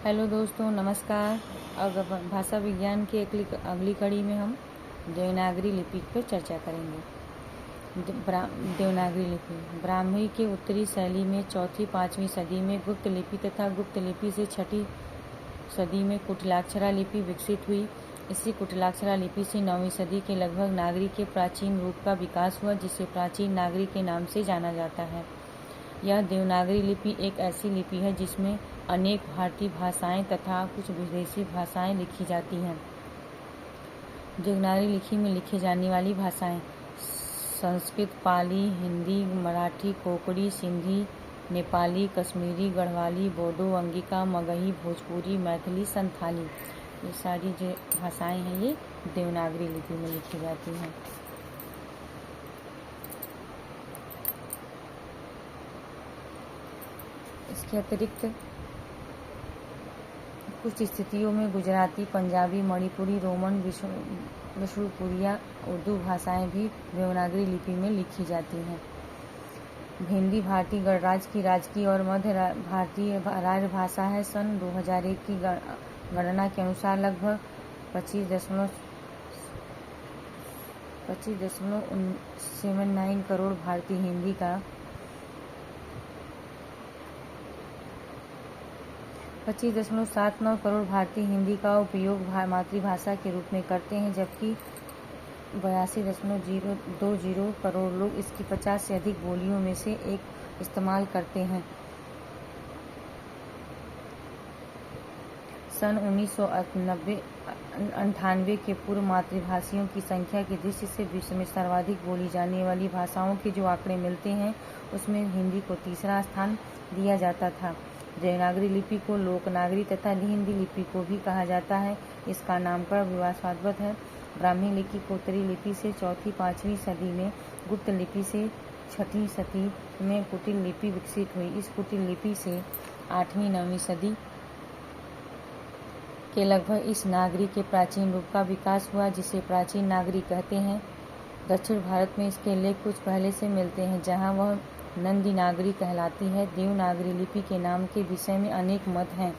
Hello दोस्तों, नमस्कार। भाषा विज्ञान की अगली कड़ी में हम देवनागरी लिपि पर चर्चा करेंगे। देवनागरी लिपि ब्राह्मी के उत्तरी शैली में 4वीं-5वीं सदी में गुप्त लिपि तथा गुप्त लिपि से 6वीं सदी में कुटिलाक्षरा लिपि विकसित हुई। इसी कुटिलाक्षरा लिपि से 9वीं सदी के लगभग नागरी के प्राचीन रूप का विकास हुआ, जिसे प्राचीन नागरी के नाम से जाना जाता है। यह देवनागरी लिपि एक ऐसी लिपि है जिसमें अनेक भारतीय भाषाएं तथा कुछ विदेशी भाषाएं लिखी जाती हैं। देवनागरी लिपि में लिखे जाने वाली भाषाएं संस्कृत, पाली, हिंदी, मराठी, कोंकणी, सिंधी, नेपाली, कश्मीरी, गढ़वाली, बोडो, अंगिका, मगही, भोजपुरी, मैथिली, संथाली, ये सारी जो भाषाएं हैं ये देवनागरी लिपि में लिखी जाती हैं। इसके अतिरिक्त कुछ स्थितियों में गुजराती, पंजाबी, मणिपुरी, रोमन, विष्णुपुरिया उर्दू भाषाएं भी देवनागरी लिपि में लिखी जाती हैं। हिंदी भारतीय गणराज्य की राजकीय और मध्य भारतीय राजभाषा है। सन 2001 की गणना के अनुसार लगभग 25.79 करोड़ भारतीय हिंदी का 25.79 करोड़ भारतीय हिंदी का उपयोग मातृभाषा के रूप में करते हैं, जबकि 82.020 करोड़ लोग इसकी 50 से अधिक बोलियों में से एक इस्तेमाल करते हैं। सन 1998 के पूर्व मातृभाषियों की संख्या की दृष्टि से विश्व में सर्वाधिक बोली जाने वाली भाषाओं के जो आंकड़े मिलते हैं, उसमें हिंदी को तीसरा स्थान दिया जाता था। देवनागरी लिपि को लोकनागरी तथा हिंदी लिपि को भी कहा जाता है। इसका नामकरण विवादास्पद है। ब्राह्मी लिपि को उत्तरी लिपि से 4वीं-5वीं सदी में, गुप्त लिपि से 6वीं सदी में कुटिल लिपि विकसित हुई। इस कुटिल लिपि से 8वीं-9वीं सदी के लगभग इस नागरी के प्राचीन रूप का विकास हुआ, जिसे प्राचीन नागरी कहते हैं। दक्षिण भारत में इसके लेख कुछ पहले से मिलते हैं, जहाँ वह नंदी नागरी कहलाती है। देवनागरी लिपि के नाम के विषय में अनेक मत हैं।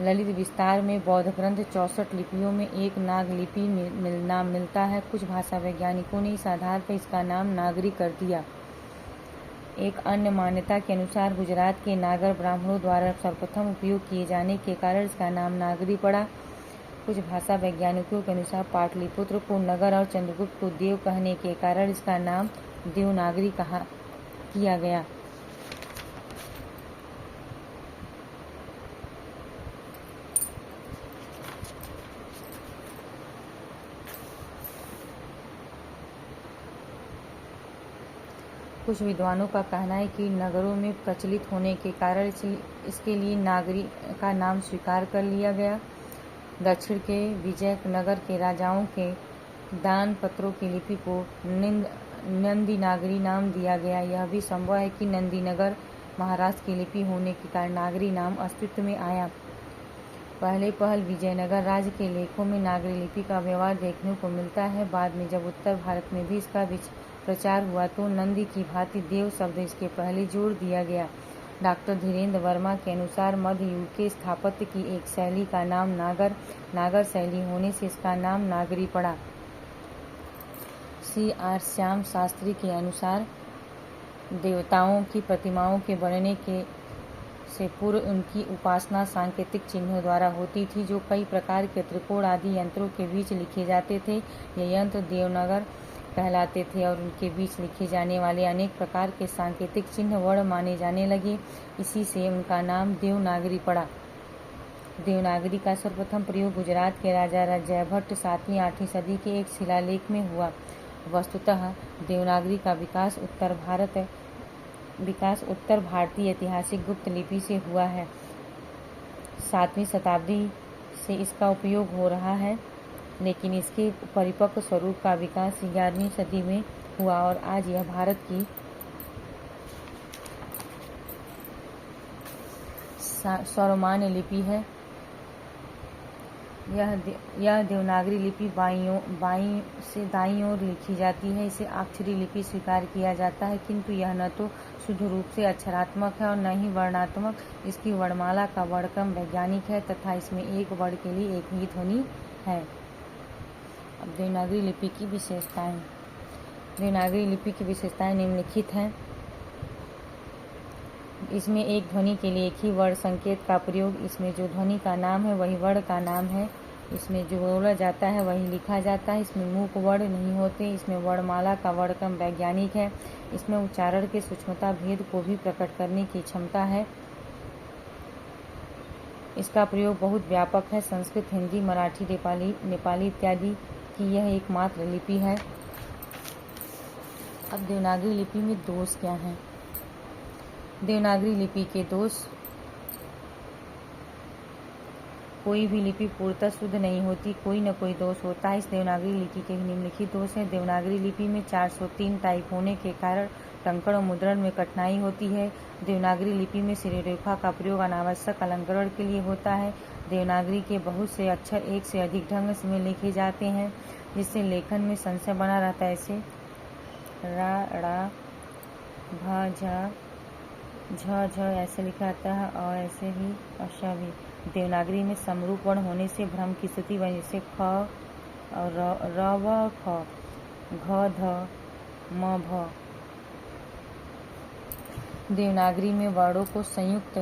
ललित विस्तार में बौद्ध ग्रंथ 64 लिपियों में एक नाग लिपि नाम मिलता है। कुछ भाषा वैज्ञानिकों ने इस आधार पर इसका नाम नागरी कर दिया। एक अन्य मान्यता के अनुसार गुजरात के नागर ब्राह्मणों द्वारा सर्वप्रथम उपयोग किए जाने के कारण इसका नाम नागरी पड़ा। कुछ भाषा वैज्ञानिकों के अनुसार पाटलिपुत्र को नगर और चंद्रगुप्त को देव कहने के कारण इसका नाम देवनागरी किया गया। कुछ विद्वानों का कहना है कि नगरों में प्रचलित होने के कारण इसके लिए नागरी का नाम स्वीकार कर लिया गया। दक्षिण के विजयनगर के राजाओं के दान पत्रों की लिपि को नंदी नागरी नाम दिया गया। यह भी संभव है कि नंदीनगर महाराष्ट्र की लिपि होने के कारण नागरी नाम अस्तित्व में आया। पहल विजयनगर राज्य के लेखों में नागरी लिपि का व्यवहार देखने को मिलता है। बाद में जब उत्तर भारत में भी इसका प्रचार हुआ तो नंदी की भांति देव शब्द इसके पहले जोड़ दिया गया। डॉक्टर धीरेन्द्र वर्मा के अनुसार मध्य युग के स्थापत्य की एक शैली का नाम नागर शैली होने से इसका नाम नागरी पड़ा। C.R. श्याम शास्त्री के अनुसार देवताओं की प्रतिमाओं के बनने से पूर्व उनकी उपासना सांकेतिक चिन्हों द्वारा होती थी, जो कई प्रकार के त्रिकोण आदि यंत्रों के बीच लिखे जाते थे। ये यंत्र देवनागर कहलाते थे और उनके बीच लिखे जाने वाले अनेक प्रकार के सांकेतिक चिन्ह वर्ण माने जाने लगे। इसी से उनका नाम देवनागरी पड़ा। देवनागरी का सर्वप्रथम प्रयोग गुजरात के राजा जयभट्ट 7वीं-8वीं सदी के एक शिलालेख में हुआ। वस्तुतः देवनागरी का विकास उत्तर भारतीय ऐतिहासिक गुप्त लिपि से हुआ है। 7वीं शताब्दी से इसका उपयोग हो रहा है, लेकिन इसके परिपक्व स्वरूप का विकास 11वीं सदी में हुआ और आज यह भारत की सर्वमान्य लिपि है। यह देवनागरी लिपि बाईं से दाईं ओर लिखी जाती है। इसे अक्षरी लिपि स्वीकार किया जाता है, किंतु यह न तो शुद्ध रूप से अक्षरात्मक है और न ही वर्णात्मक। इसकी वर्णमाला का वर्णक्रम वैज्ञानिक है तथा इसमें एक वर्ण के लिए एक ही ध्वनि है। अब देवनागरी लिपि की विशेषताएं। देवनागरी लिपि की विशेषताएं निम्नलिखित हैं। इसमें एक ध्वनि के लिए एक ही वर्ण संकेत का प्रयोग। इसमें जो ध्वनि का नाम है वही वर्ण का नाम है। इसमें जो बोला जाता है वही लिखा जाता है। इसमें मूक वर्ण नहीं होते। इसमें वर्णमाला का वर्णक्रम वैज्ञानिक है। इसमें उच्चारण के सूक्ष्मता भेद को भी प्रकट करने की क्षमता है। इसका प्रयोग बहुत व्यापक है। संस्कृत, हिंदी, मराठी, नेपाली इत्यादि की यह एकमात्र लिपि है। अब देवनागरी लिपि में दोष क्या हैं? देवनागरी लिपि के दोष। कोई भी लिपि पूर्णतः शुद्ध नहीं होती, कोई न कोई दोष होता है। इस देवनागरी लिपि के निम्नलिखित दोष हैं। देवनागरी लिपि में 403 टाइप होने के कारण टंकण और मुद्रण में कठिनाई होती है। देवनागरी लिपि में शिरोरेखा का प्रयोग अनावश्यक अलंकरण के लिए होता है। देवनागरी के बहुत से अक्षर एक से अधिक ढंग में लिखे जाते हैं, जिससे लेखन में संशय बना रहता है। ऐसे रा, ड़ा, भा, झा, झ ऐसे लिखा जाता है और ऐसे ही अश भी। देवनागरी में समरूप वर्ण होने से भ्रम की स्थिति बनी, जैसे ख और र व ख, घ ध म भ। देवनागरी में वर्णों को संयुक्त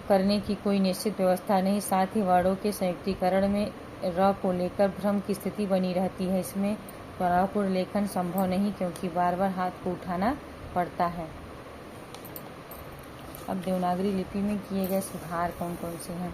करने की कोई निश्चित व्यवस्था नहीं। साथ ही वर्णों के संयुक्तीकरण में र को लेकर भ्रम की स्थिति बनी रहती है। इसमें त्वरापूर्ण लेखन संभव नहीं, क्योंकि बार बार हाथ को उठाना पड़ता है। अब देवनागरी लिपि में किए गए सुधार कौन कौन से हैं?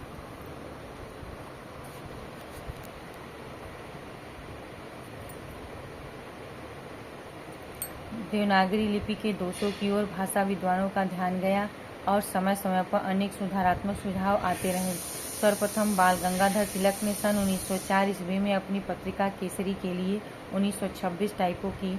देवनागरी लिपि के दोषों की ओर भाषा विद्वानों का ध्यान गया और समय समय पर अनेक सुधारात्मक सुझाव आते रहे। सर्वप्रथम बाल गंगाधर तिलक ने सन 1904 ईस्वी में अपनी पत्रिका केसरी के लिए 1926 टाइपों की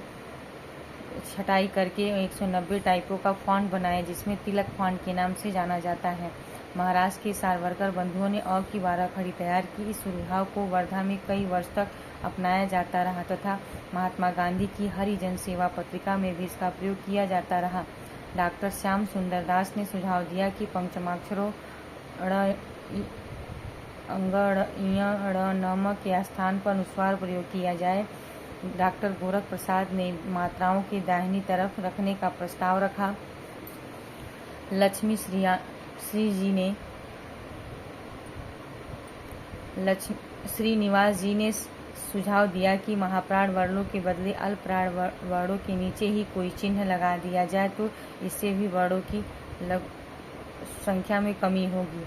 छटाई करके 190 टाइपों का फॉन्ट बनाया, जिसमें तिलक फॉन्ट के नाम से जाना जाता है। महाराष्ट्र के सावरकर बंधुओं ने अ की 12 खड़ी तैयार की। इस सुझाव को वर्धा में कई वर्ष तक अपनाया जाता रहा तथा महात्मा गांधी की हरि जन सेवा पत्रिका में भी इसका प्रयोग किया जाता रहा। डॉक्टर श्याम सुंदर दास ने सुझाव दिया कि पंचमाक्षरों ड़, अंग, ङ, ड़, नम के स्थान पर अनुस्वार प्रयोग किया जाए। डॉक्टर गोरख प्रसाद ने मात्राओं की दाहिनी तरफ रखने का प्रस्ताव रखा। लक्ष्मी श्रीनिवास जी ने सुझाव दिया कि महाप्राण वर्णों के बदले अल्पप्राण वर्णों के नीचे ही कोई चिन्ह लगा दिया जाए तो इससे भी वर्णों की संख्या में कमी होगी।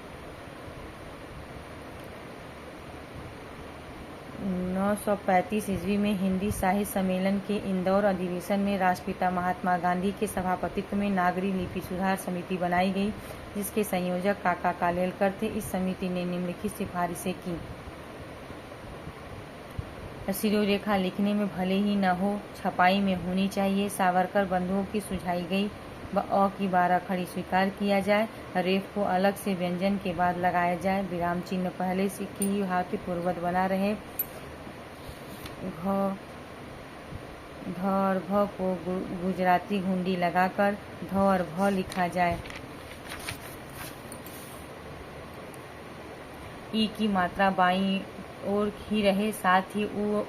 1935 ईस्वी में हिंदी साहित्य सम्मेलन के इंदौर अधिवेशन में राष्ट्रपिता महात्मा गांधी के सभापतित्व में नागरी लिपि सुधार समिति बनाई गई, जिसके संयोजक काका कालेलकर थे। इस समिति ने निम्नलिखित सिफारिशें की। शिरोरेखा लिखने में भले ही न हो, छपाई में होनी चाहिए। सावरकर बंधुओं की सुझाई गई अ की 12 खड़ी स्वीकार किया जाए। रेफ को अलग से व्यंजन के बाद लगाया जाए। विराम चिन्ह पहले से की भांति पूर्ववत बना रहे। घ, ध और भ को गुजराती घुंडी लगाकर ध और भ लिखा जाए। ई की मात्रा बाईं ओर ही रहे। साथ ही उ,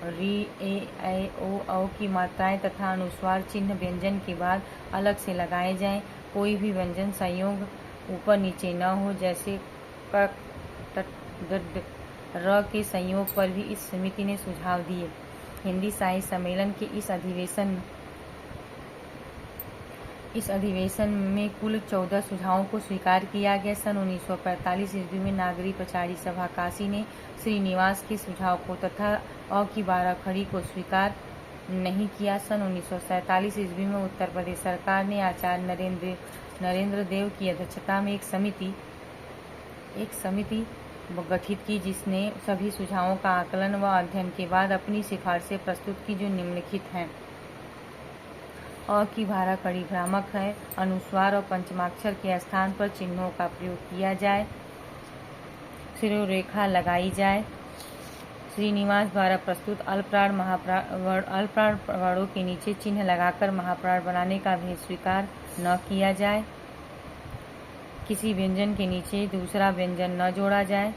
री, ए, ऐ, ओ, औ की मात्राएं तथा अनुस्वार चिन्ह व्यंजन के बाद अलग से लगाए जाएं। कोई भी व्यंजन संयोग ऊपर नीचे न हो, जैसे क, ट, ड, र के संयोग पर भी इस समिति ने सुझाव दिए। हिंदी साहित्य सम्मेलन के इस अधिवेशन में कुल 14 सुझावों को स्वीकार किया गया। सन 1945 ईस्वी में नागरी पचाड़ी सभा काशी ने श्रीनिवास के सुझाव को तथा अ की 12 खड़ी को स्वीकार नहीं किया। सन 1947 ईस्वी में उत्तर प्रदेश सरकार ने आचार्य नरेंद्र देव की अध्यक्षता में एक समिति गठित की, जिसने सभी सुझावों का आकलन व अध्ययन के बाद अपनी सिफारिशें प्रस्तुत की, जो निम्नलिखित हैं। अ की 12 कड़ी भ्रामक है। अनुस्वार और पंचमाक्षर के स्थान पर चिन्हों का प्रयोग किया जाए। शिरोरेखा लगाई जाए। श्रीनिवास द्वारा प्रस्तुत अल्पप्राण वर्णों के नीचे चिन्ह लगाकर महाप्राण बनाने का भेद स्वीकार न किया जाए। किसी व्यंजन के नीचे दूसरा व्यंजन न जोड़ा जाए।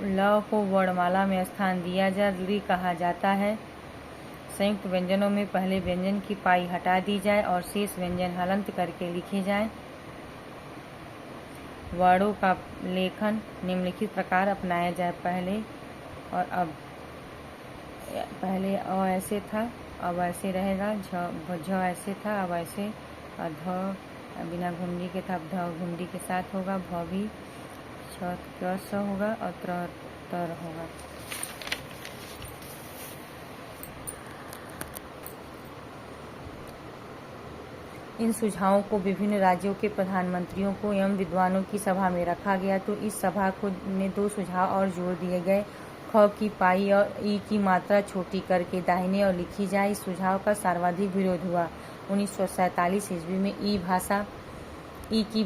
ल को वर्णमाला में स्थान दिया जाए कहा जाता है। संयुक्त व्यंजनों में पहले व्यंजन की पाई हटा दी जाए और शेष व्यंजन हलंत करके लिखे जाए। वर्णों का लेखन निम्नलिखित प्रकार अपनाया जाए। पहले अ ऐसे था, अब ऐसे रहेगा। झ ऐसे था, अब ऐसे। और ध बिना घुंडी के था, अब ध घुंडी के साथ होगा। भ भी छ स होगा और तर होगा। इन सुझावों को विभिन्न राज्यों के प्रधानमंत्रियों को एवं विद्वानों की सभा में रखा गया तो इस सभा को ने 2 सुझाव और जोड़ दिए गए। ख की पाई और ई की मात्रा छोटी करके दाहिने और लिखी जाए। इस सुझाव का सर्वाधिक विरोध हुआ। 1947 ईस्वी में ई की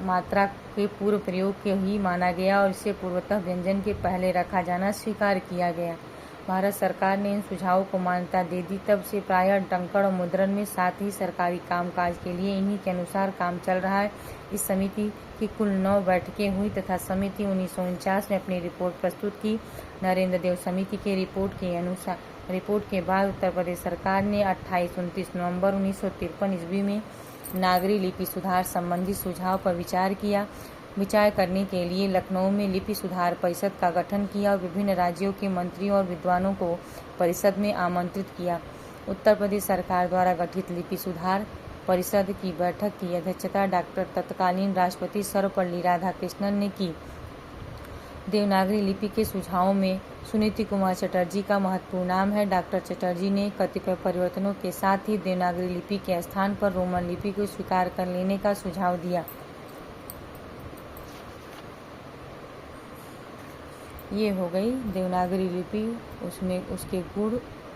मात्रा के पूर्व प्रयोग के ही माना गया और इसे पूर्वतः व्यंजन के पहले रखा जाना स्वीकार किया गया। भारत सरकार ने इन सुझावों को मान्यता दे दी। तब से प्रायः टंकण और मुद्रण में साथ ही सरकारी कामकाज के लिए इन्हीं के अनुसार काम चल रहा है। इस समिति की कुल 9 बैठकें हुई तथा समिति 1949 में अपनी रिपोर्ट प्रस्तुत की। नरेंद्र देव समिति के रिपोर्ट के बाद उत्तर प्रदेश सरकार ने 28-29 नवंबर 1953 ईस्वी में नागरी लिपि सुधार संबंधी सुझाव पर विचार करने के लिए लखनऊ में लिपि सुधार परिषद का गठन किया और विभिन्न राज्यों के मंत्रियों और विद्वानों को परिषद में आमंत्रित किया। उत्तर प्रदेश सरकार द्वारा गठित लिपि सुधार परिषद की बैठक की अध्यक्षता डॉक्टर तत्कालीन राष्ट्रपति सर्वपल्ली राधाकृष्णन ने की। देवनागरी लिपि के सुझावों में सुनीति कुमार चटर्जी का महत्वपूर्ण नाम है। डॉक्टर चटर्जी ने कतिपय परिवर्तनों के साथ ही देवनागरी लिपि के स्थान पर रोमन लिपि को स्वीकार कर लेने का सुझाव दिया। ये हो गई देवनागरी लिपि, उसमें उसके गुण,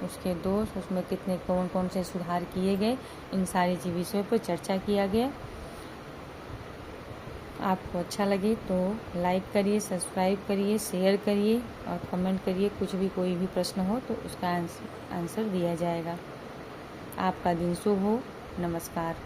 उसके दोष, उसमें कितने कौन कौन से सुधार किए गए, इन सारे विषयों पर चर्चा किया गया। आपको अच्छा लगे तो लाइक करिए, सब्सक्राइब करिए, शेयर करिए और कमेंट करिए। कोई भी प्रश्न हो तो उसका आंसर दिया जाएगा। आपका दिन शुभ हो। नमस्कार।